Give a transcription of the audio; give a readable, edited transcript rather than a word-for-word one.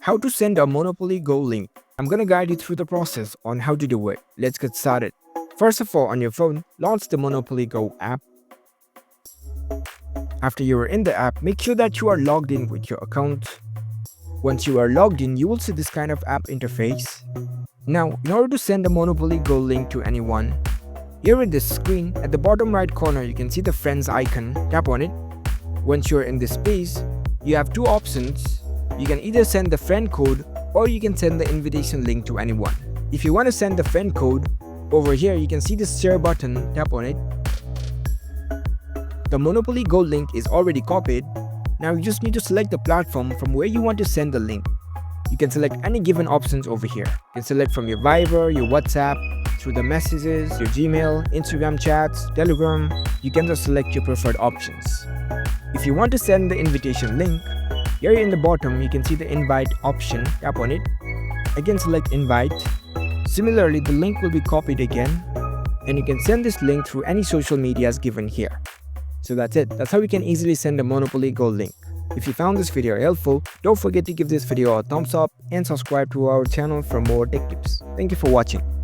How to send a Monopoly Go link. I'm gonna guide you through the process on how to do it. Let's get started. First of all, on your phone, launch the Monopoly Go app. After you are in the app, make sure that you are logged in with your account. Once you are logged in, you will see this kind of app interface. Now, in order to send a Monopoly Go link to anyone, here in this screen, at the bottom right corner, you can see the friends icon. Tap on it. Once you're in this space, you have two options. You can either send the friend code or you can send the invitation link to anyone. If you want to send the friend code, over here you can see the share button. Tap on it. The Monopoly Go link is already copied. Now you just need to select the platform from where you want to send the link. You can select any given options over here. You can select from your Viber, your WhatsApp, through the messages, your Gmail, Instagram chats, Telegram. You can just select your preferred options. If you want to send the invitation link, here in the bottom you can see the invite option. Tap on it. Again select invite. Similarly, the link will be copied again and you can send this link through any social medias given here. So that's it. That's how you can easily send a Monopoly Go link. If you found this video helpful, don't forget to give this video a thumbs up and subscribe to our channel for more tech tips. Thank you for watching.